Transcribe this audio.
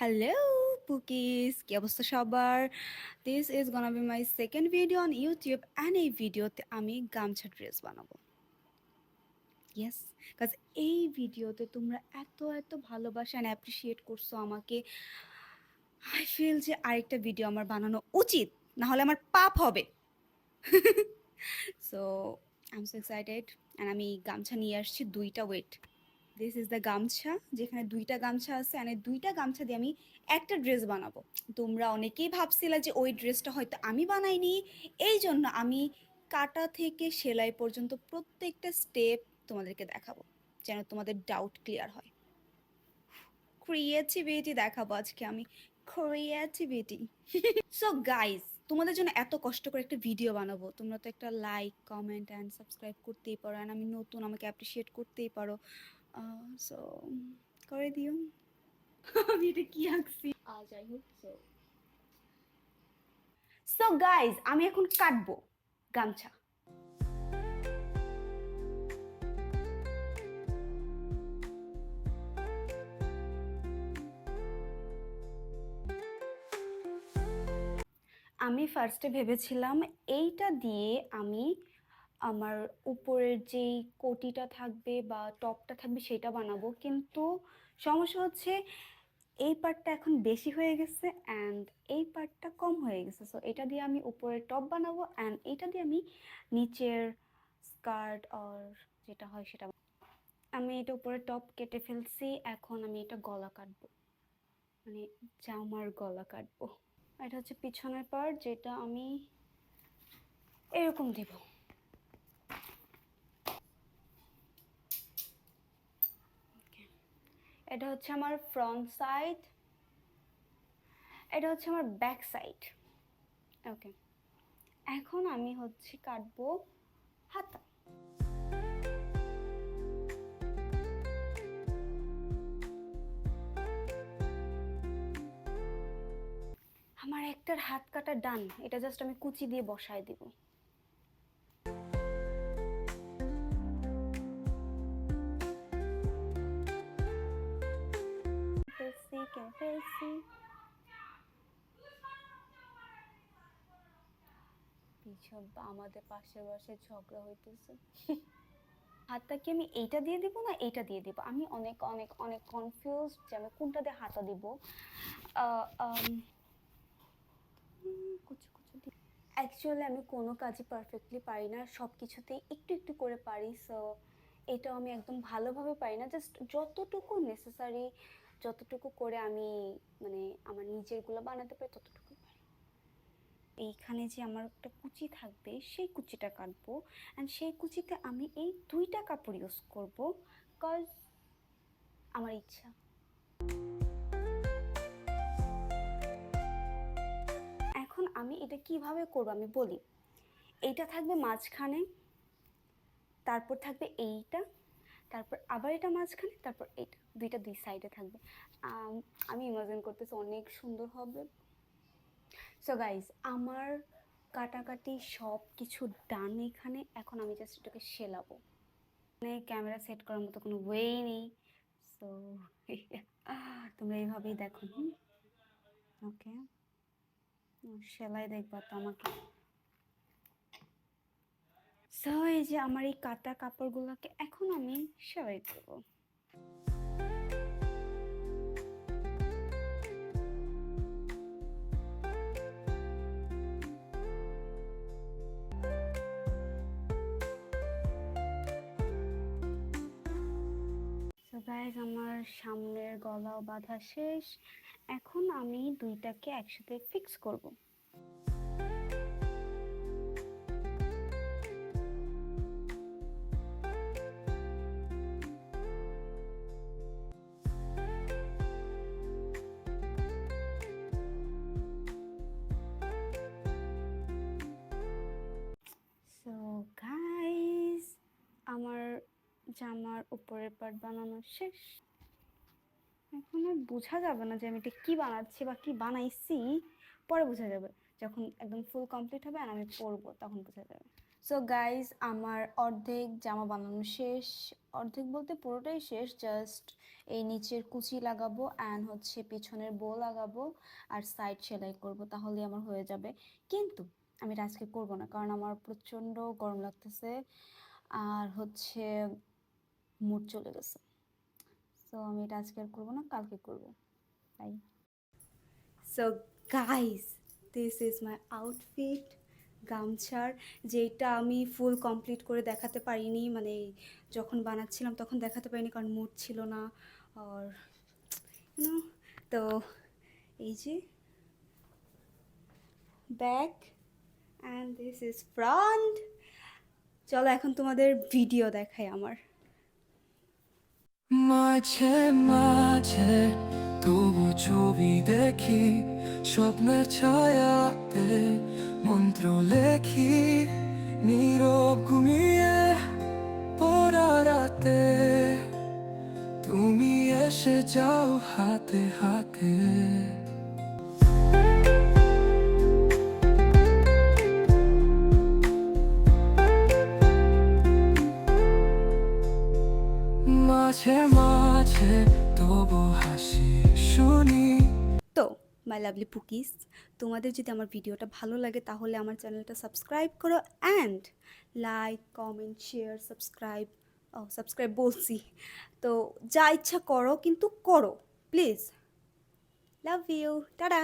Hello, Pookies! কি অবস্থা সবার? This is gonna be my second video on YouTube and এই ভিডিওতে আমি গামছা ড্রেস বানাবো। Yes, because এই ভিডিওতে তোমরা এত ভালোবাসা and appreciate করছো আমাকে। I feel যে আরেকটা ভিডিও আমার বানানো উচিত, না হলে আমার পাপ হবে। So, I'm so excited and আমি গামছা নিয়ে আসছি দুইটা ওয়েট। দিস ইজ দ্য গামছা, যেখানে দুইটা গামছা আছে আর এই দুইটা গামছা দিয়ে আমি একটা ড্রেস বানাবো। তোমরা অনেকেই ভাবছিলে যে ওই ড্রেসটা হয়তো আমি বানাইনি, এই জন্য আমি কাটা থেকে সেলাই পর্যন্ত প্রত্যেকটা স্টেপ তোমাদেরকে দেখাবো, যেন তোমাদের ডাউট ক্লিয়ার হয়। ক্রিয়েটিভিটি দেখাবো আজকে আমি, ক্রিয়েটিভিটি। সো গাইজ, তোমাদের জন্য এত কষ্ট করে একটা ভিডিও বানাবো, তোমরা তো একটা লাইক, কমেন্ট অ্যান্ড সাবস্ক্রাইব করতেই পারো, অ্যান্ড আমি নতুন, আমাকে অ্যাপ্রিসিয়েট করতেই পারো। সো করে দিও। আমি এটা কি আঁকছি যাই হোক। সো গাইজ, আমি এখন কাটবো গামছা। আমি ফার্স্টে ভেবেছিলাম এইটা দিয়ে আমি আমার উপরের যেই কোটিটা থাকবে বা টপটা থাকবে সেটা বানাবো, কিন্তু সমস্যা হচ্ছে এই পার্টটা এখন বেশি হয়ে গেছে অ্যান্ড এই পার্টটা কম হয়ে গেছে। সো এটা দিয়ে আমি উপরের টপ বানাবো অ্যান্ড এটা দিয়ে আমি নিচের স্কার্ট আর যেটা হয় সেটা। আমি এটা উপরে টপ কেটে ফেলছি, এখন আমি এটা গলা কাটবো, মানে জামার গলা কাটবো। এটা হচ্ছে পিছনের পার্ট, যেটা আমি এরকম দিব। এটা হচ্ছে আমার ফ্রন্ট সাইড, এটা হচ্ছে আমার ব্যাক সাইড। ওকে, এখন আমি হচ্ছে কাটবো হাতা। আমার একটার হাত কাটা ডান, এটা জাস্ট আমি কুচি দিয়ে বসায় দিব। ফেলছি পিছন আমাদের পাশের বাসায় ঝগড়া হইতেছে। হাতটা কি আমি এইটা দিয়ে দিব না এইটা দিয়ে দিব, আমি অনেক অনেক অনেক কনফিউজ যে আমি কোনটা দিয়ে হাতা দিব। অ্যাকচুয়ালি আমি কোনো কাজই পারফেক্টলি পারি না, সব কিছুতেই একটু একটু করে পারি। সো এটাও আমি একদম ভালোভাবে পারি না, জাস্ট যতটুকু নেসেসারি, যতটুকু করে আমি মানে আমার নিজেরগুলো বানাতে পারি ততটুকু পারি। এইখানে যে আমার একটা কুচি থাকবে সেই কুচিটা কাটবো অ্যান্ড সেই কুচিতে আমি এই দুইটা কাপড় ইউজ করবো, কজ আমার ইচ্ছা। এখন আমি এটা কিভাবে করবো আমি বলি। এইটা থাকবে মাঝখানে, তারপর থাকবে এইটা, তারপর আবার এটা মাঝখানে, তারপর এইটা, দুইটা দুই সাইডে থাকবে। আমি ইমাজিন করতেছি অনেক সুন্দর হবে। সো গাইজ, আমার কাটাকাটি সব কিছু ডান এখানে, এখন আমি জাস্ট এটাকে সেলাবো। মানে ক্যামেরা সেট করার মতো কোনো ওয়েই নেই। সো তোমরা এইভাবেই দেখো। ওকে, সেলাই দেখবা তো আমাকে। সো এই যে আমার এই কাটা কাপড়গুলোকে এখন আমি সেলাই করবো। সো গাইজ, আমার সামনের গলাও বাঁধা শেষ, এখন আমি দুইটাকে একসাথে ফিক্স করব। সো গাইজ, আমার জামার উপরের পার্ট বানানো শেষ। এখন আর বোঝা যাবে না যে আমি এটা কি বানাচ্ছি বা কি বানাইছি, পরে বোঝা যাবে যখন একদম ফুল কমপ্লিট হবে আর আমি পরবো, তখন বোঝা যাবে। সো গাইজ আমার অর্ধেক জামা বানানো শেষ, অর্ধেক বলতে পুরোটাই শেষ, জাস্ট এই নিচের কুচি লাগাবো অ্যান্ড হচ্ছে পিছনের বো লাগাবো আর সাইড সেলাই করব, তাহলে আমার হয়ে যাবে। কিন্তু আমি এটা আজকে করবো না, কারণ আমার প্রচণ্ড গরম লাগতেছে আর হচ্ছে মুড চলে গেছে। সো আমি এটা আজকে আর করবো না, কালকে করবো। তাই so guys, this is my outfit. গামছার যেটা আমি ফুল কমপ্লিট করে দেখাতে পারিনি, মানে যখন বানাচ্ছিলাম তখন দেখাতে পারিনি কারণ মুড ছিল না। আর ইউনো, তো এই যে back and this is front. চলো এখন তোমাদের ভিডিও দেখাই আমার। মাঝে মাঝে তবু ছবি দেখি, স্বপ্নের ছায়াতে মন্ত্র লেখি, নীরব ঘুমিয়ে পড়া রাতে তুমি এসে যাও হাতে হাতে। মাঝে মাঝে তবু হাসি শুনি। তো মাই লাভলি পুকিস, তোমাদের যদি আমার ভিডিওটা ভালো লাগে তাহলে আমার চ্যানেলটা সাবস্ক্রাইব করো and like comment share subscribe, ও সাবস্ক্রাইব বলছি, তো যা ইচ্ছা করো কিন্তু করো প্লিজ। Love you, tata.